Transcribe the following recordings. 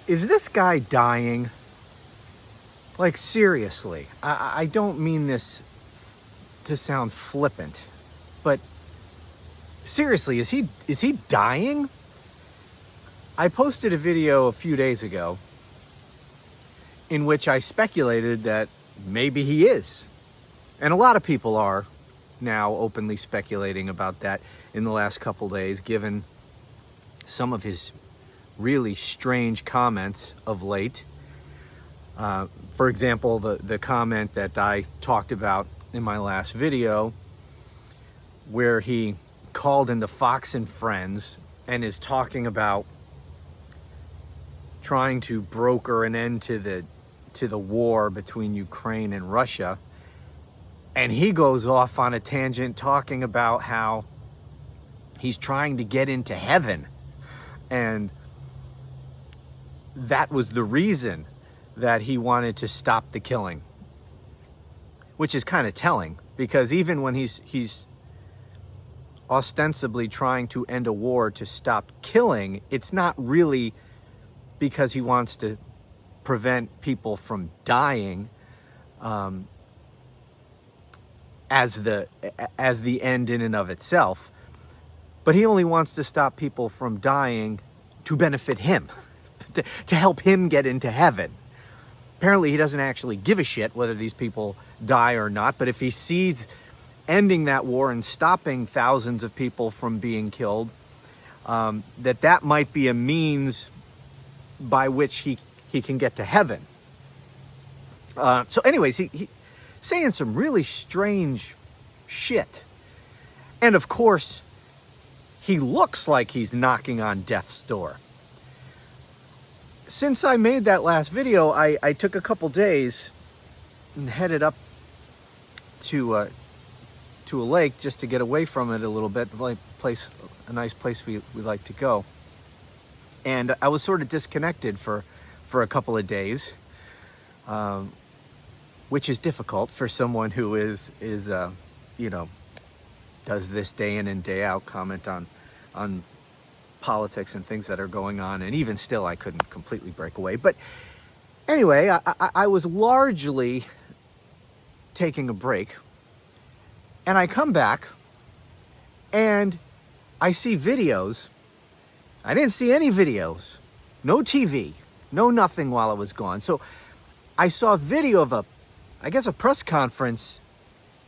Is this guy dying? Like, seriously, I don't mean this to sound flippant, but seriously, is he dying? I posted a video a few days ago in which I speculated that maybe he is. And a lot of people are now openly speculating about that in the last couple days, given some of his really strange comments of late. For example, the comment that I talked about in my last video, where he called into Fox and Friends and is talking about trying to broker an end to the war between Ukraine and Russia. And he goes off on a tangent talking about how he's trying to get into heaven. And that was the reason that he wanted to stop the killing. Which is kind of telling, because even when he's ostensibly trying to end a war to stop killing, it's not really because he wants to prevent people from dying as the end in and of itself, but he only wants to stop people from dying to benefit him, to help him get into heaven. Apparently he doesn't actually give a shit whether these people die or not, but if he sees ending that war and stopping thousands of people from being killed, that might be a means by which he can get to heaven. So anyways, he saying some really strange shit. And of course, he looks like he's knocking on death's door. Since I made that last video, I took a couple days and headed up to a lake just to get away from it a little bit, a nice place we like to go. And I was sort of disconnected for a couple of days, which is difficult for someone who is does this day in and day out, comment on politics and things that are going on. And even still, I couldn't completely break away. But anyway, I was largely taking a break, and I come back and I see videos. I didn't see any videos, no TV, no nothing while I was gone. So I saw a video of a press conference.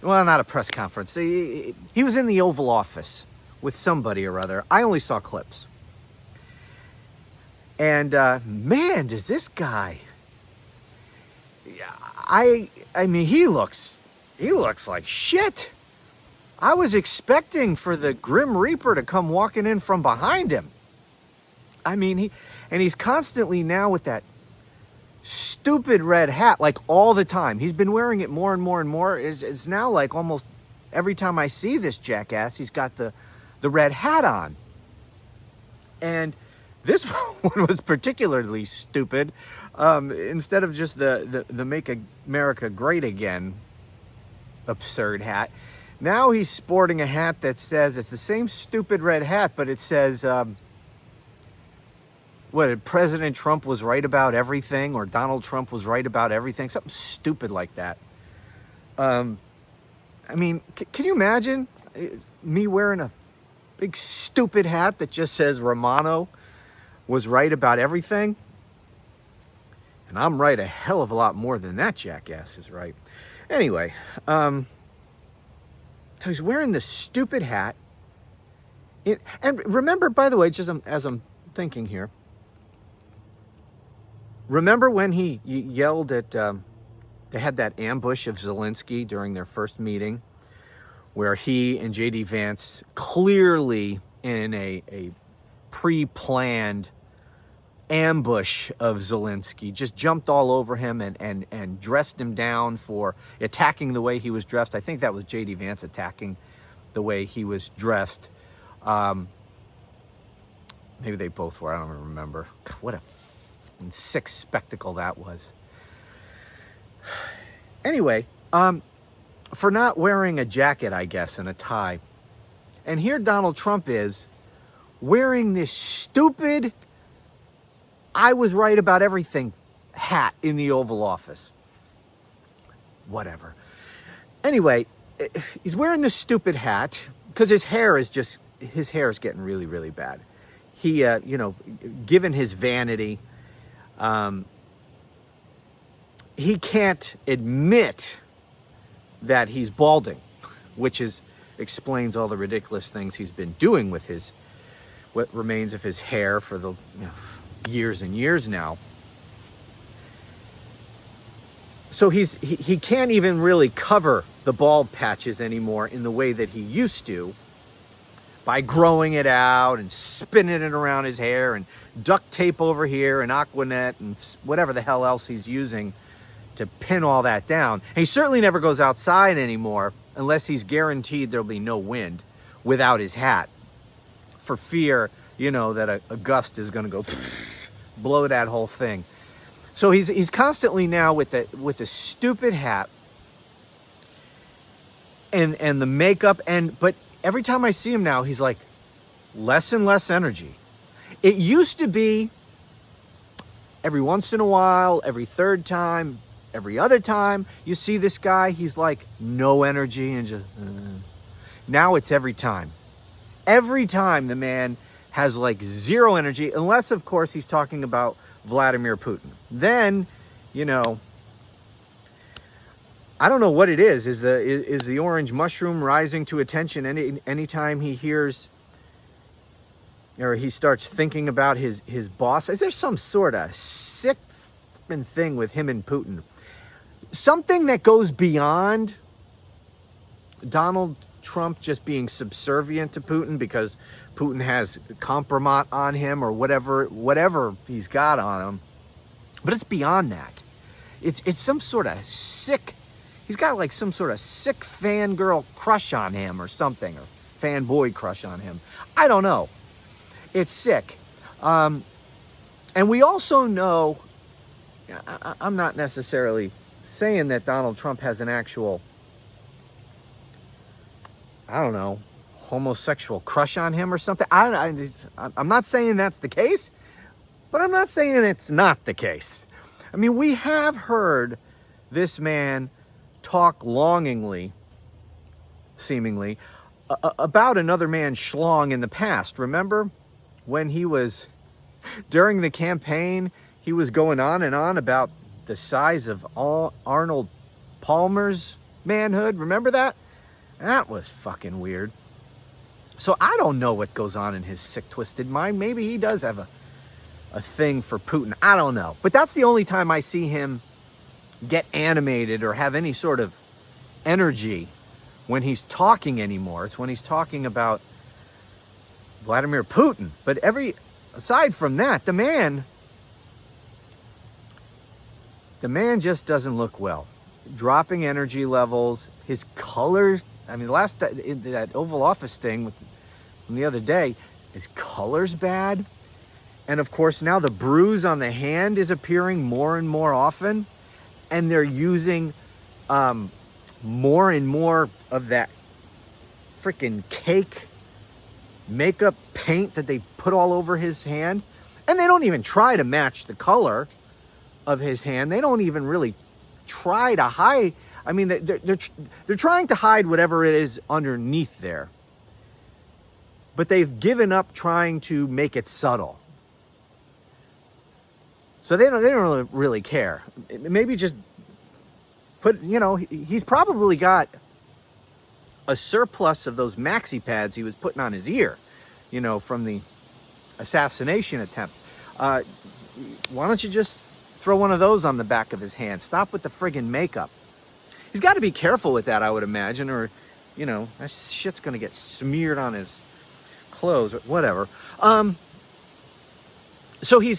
Well, not a press conference. He was in the Oval Office with somebody or other. I only saw clips. And man, does this guy, I mean, he looks like shit. I was expecting for the Grim Reaper to come walking in from behind him. I mean, he's constantly now with that stupid red hat, like all the time. He's been wearing it more and more and more. It's now like almost every time I see this jackass, he's got the red hat on. And this one was particularly stupid. Instead of just the Make America Great Again absurd hat, now he's sporting a hat that says, it's the same stupid red hat, but it says, President Trump was right about everything, or Donald Trump was right about everything, something stupid like that. I mean, can you imagine me wearing a big stupid hat that just says Romano was right about everything? And I'm right a hell of a lot more than that jackass is right. Anyway, so he's wearing this stupid hat. And remember, by the way, just as I'm thinking here, remember when he yelled at, they had that ambush of Zelensky during their first meeting, where he and J.D. Vance, clearly in a pre-planned ambush of Zelensky, just jumped all over him and dressed him down for attacking the way he was dressed. I think that was J.D. Vance attacking the way he was dressed. Maybe they both were, I don't remember. What a sick spectacle that was. Anyway, for not wearing a jacket, I guess, and a tie. And here Donald Trump is wearing this stupid, I was right about everything hat in the Oval Office. Whatever. Anyway, he's wearing this stupid hat because his hair is getting really, really bad. He, given his vanity, he can't admit that he's balding, which explains all the ridiculous things he's been doing with what remains of his hair for the years and years now. So he can't even really cover the bald patches anymore in the way that he used to, by growing it out and spinning it around his hair and duct tape over here and Aquanet and whatever the hell else he's using to pin all that down. And he certainly never goes outside anymore unless he's guaranteed there'll be no wind without his hat, for fear, that a gust is going to go blow that whole thing. So he's constantly now with the stupid hat and the makeup, but every time I see him now, he's like less and less energy. It used to be every once in a while, every third time, every other time you see this guy, he's like no energy and just now it's every time. Every time the man has like zero energy, unless of course he's talking about Vladimir Putin. Then, I don't know what it is. Is the orange mushroom rising to attention anytime he hears or he starts thinking about his boss? Is there some sort of sick thing with him and Putin? Something that goes beyond Donald Trump just being subservient to Putin because Putin has compromat on him or whatever he's got on him. But it's beyond that. It's some sort of sick, he's got like some sort of sick fangirl crush on him or something, or fanboy crush on him. I don't know. It's sick. And we also know, I'm not necessarily saying that Donald Trump has an actual, I don't know, homosexual crush on him or something. I'm not saying that's the case, but I'm not saying it's not the case. I mean, we have heard this man talk longingly, seemingly, about another man's schlong in the past. Remember when he was, during the campaign, he was going on and on about the size of Arnold Palmer's manhood. Remember that? That was fucking weird. So I don't know what goes on in his sick, twisted mind. Maybe he does have a thing for Putin. I don't know. But that's the only time I see him get animated or have any sort of energy when he's talking anymore. It's when he's talking about Vladimir Putin. But aside from that, the man just doesn't look well. Dropping energy levels, his color. I mean, that Oval Office thing from the other day, his color's bad. And of course, now the bruise on the hand is appearing more and more often. And they're using more and more of that freaking cake makeup paint that they put all over his hand. And they don't even try to match the color of his hand. They don't even really try to hide. I mean, they're trying to hide whatever it is underneath there. But they've given up trying to make it subtle. So they don't really care. Maybe just put, he's probably got a surplus of those maxi pads he was putting on his ear, from the assassination attempt. Why don't you just throw one of those on the back of his hand? Stop with the friggin' makeup. He's got to be careful with that, I would imagine, or, that shit's going to get smeared on his clothes or whatever. So he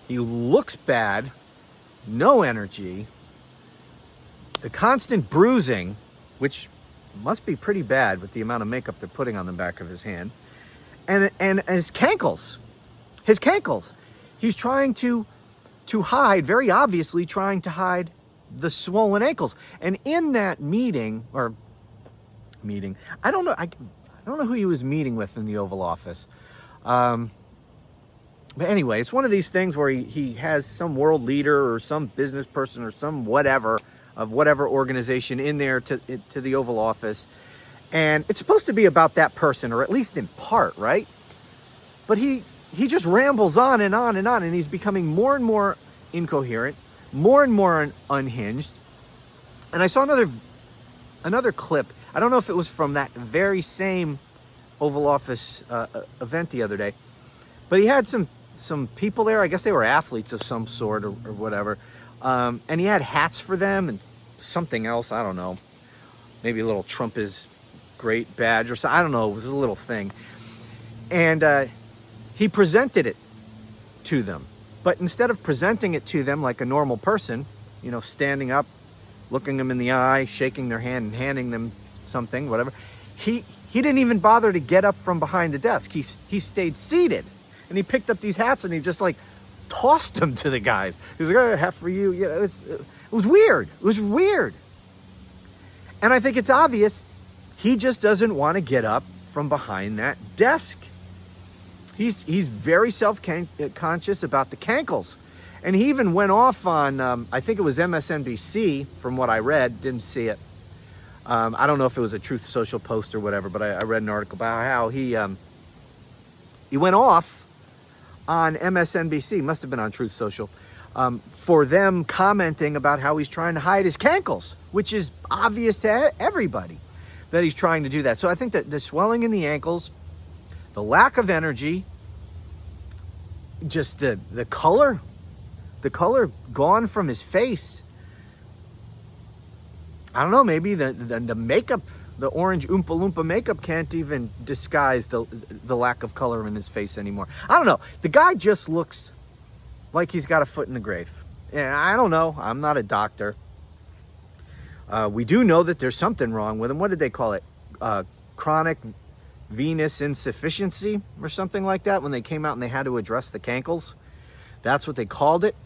looks bad, no energy, the constant bruising, which must be pretty bad with the amount of makeup they're putting on the back of his hand, and his cankles. He's trying to hide, very obviously trying to hide the swollen ankles. And in that meeting, I don't know who he was meeting with in the Oval Office. But anyway, it's one of these things where he has some world leader or some business person or some whatever of whatever organization in there to the Oval Office. And it's supposed to be about that person, or at least in part, right? But he just rambles on and on and on, and he's becoming more and more incoherent, more and more unhinged. And I saw another clip. I don't know if it was from that very same Oval Office event the other day, but he had some people there. I guess they were athletes of some sort or whatever. And he had hats for them and something else. I don't know. Maybe a little Trump is great badge or something. I don't know. It was a little thing. And he presented it to them. But instead of presenting it to them like a normal person, you know, standing up, looking them in the eye, shaking their hand and handing them something, whatever, he didn't even bother to get up from behind the desk. He stayed seated. And he picked up these hats and he just like tossed them to the guys. He was like, "Oh, a hat for you." Yeah, it was weird. It was weird. And I think it's obvious he just doesn't want to get up from behind that desk. He's very self-conscious about the cankles. And he even went off on, I think it was MSNBC, from what I read, didn't see it. I don't know if it was a Truth Social post or whatever, but I read an article about how he went off on MSNBC, must have been on Truth Social, for them commenting about how he's trying to hide his cankles, which is obvious to everybody that he's trying to do that. So I think that the swelling in the ankles, the lack of energy, just the color gone from his face. I don't know, maybe the makeup, the orange Oompa Loompa makeup can't even disguise the lack of color in his face anymore. I don't know. The guy just looks like he's got a foot in the grave. Yeah, I don't know. I'm not a doctor. We do know that there's something wrong with him. What did they call it? Chronic venous insufficiency or something like that, when they came out and they had to address the cankles. That's what they called it.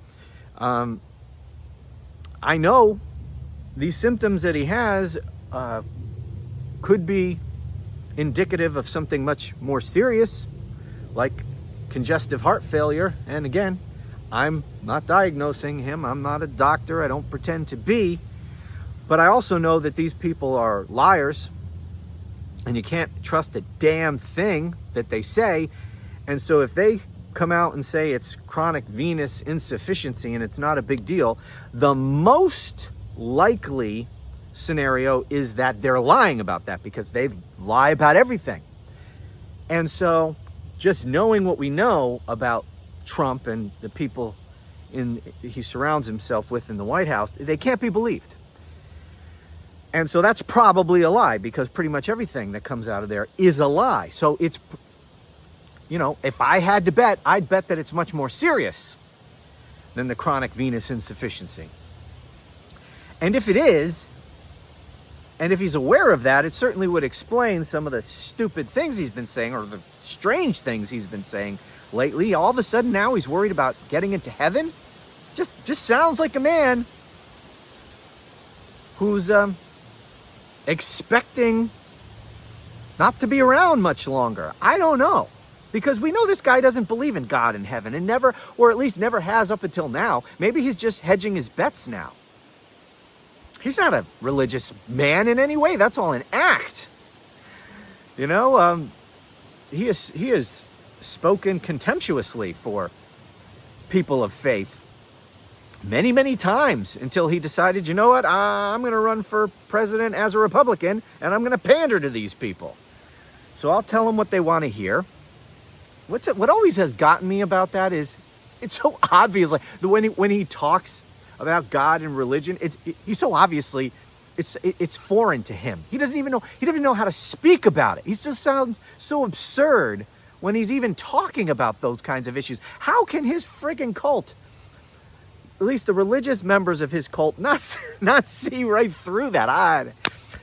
I know these symptoms that he has could be indicative of something much more serious, like congestive heart failure. And again, I'm not diagnosing him. I'm not a doctor. I don't pretend to be. But I also know that these people are liars, and you can't trust a damn thing that they say. And so if they come out and say it's chronic venous insufficiency and it's not a big deal, the most likely scenario is that they're lying about that, because they lie about everything. And so just knowing what we know about Trump and the people he surrounds himself with in the White House, they can't be believed. And so that's probably a lie, because pretty much everything that comes out of there is a lie. So it's, you know, if I had to bet, I'd bet that it's much more serious than the chronic venous insufficiency. And if it is, and if he's aware of that, it certainly would explain some of the stupid things he's been saying, or the strange things he's been saying lately. All of a sudden now he's worried about getting into heaven. Just sounds like a man who's expecting not to be around much longer. I don't know. Because we know this guy doesn't believe in God and heaven, and never, or at least never has up until now. Maybe he's just hedging his bets now. He's not a religious man in any way. That's all an act. You know, he has spoken contemptuously for people of faith many, many times, until he decided, you know what, I'm going to run for president as a Republican, and I'm going to pander to these people. So I'll tell them what they want to hear. What always has gotten me about that is it's so obvious. Like when he talks about God and religion, he's so obviously it's foreign to him. He doesn't even know how to speak about it. He just sounds so absurd when he's even talking about those kinds of issues. How can his friggin' cult, at least the religious members of his cult, not see right through that?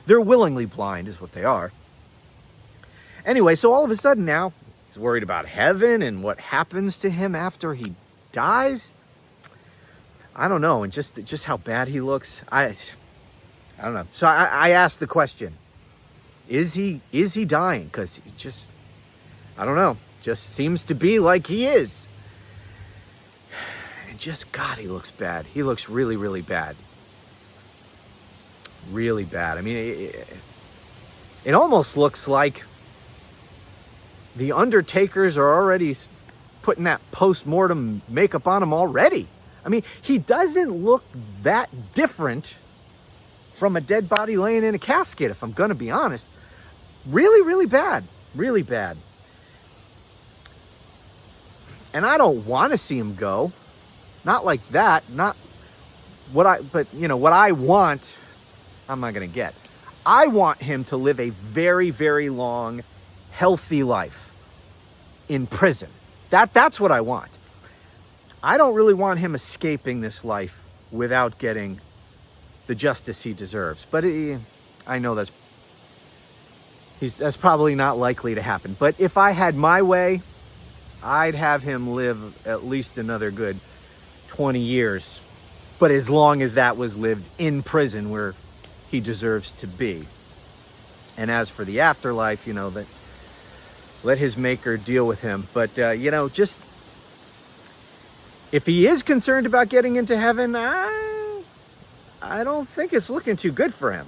They're willingly blind, is what they are. Anyway, so all of a sudden now, he's worried about heaven and what happens to him after he dies. I don't know, and just how bad he looks. I don't know. So I asked the question: Is he dying? Because I don't know. Just seems to be like he is. And just, God, he looks bad. He looks really, really bad. Really bad. I mean, it almost looks like the undertakers are already putting that post-mortem makeup on him already. I mean, he doesn't look that different from a dead body laying in a casket, if I'm going to be honest. Really, really bad. Really bad. And I don't want to see him go. Not like that. Not what what I want, I'm not going to get. I want him to live a very, very long, healthy life in prison. That's what I want. I don't really want him escaping this life without getting the justice he deserves. But I know that's probably not likely to happen. But if I had my way, I'd have him live at least another good 20 years. But as long as that was lived in prison where he deserves to be. And as for the afterlife, that let his maker deal with him. But, just if he is concerned about getting into heaven, I don't think it's looking too good for him.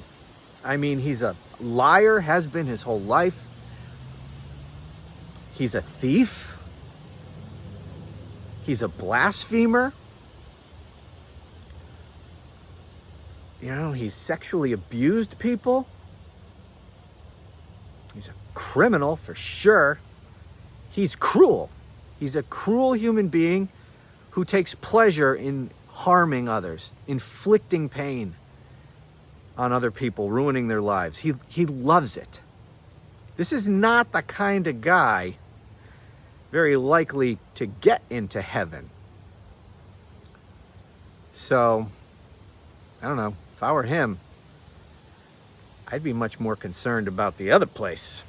I mean, he's a liar, has been his whole life. He's a thief. He's a blasphemer. He's sexually abused people. He's a criminal for sure. He's cruel. He's a cruel human being who takes pleasure in harming others, inflicting pain on other people, ruining their lives. He loves it. This is not the kind of guy very likely to get into heaven. So, I don't know. If I were him, I'd be much more concerned about the other place.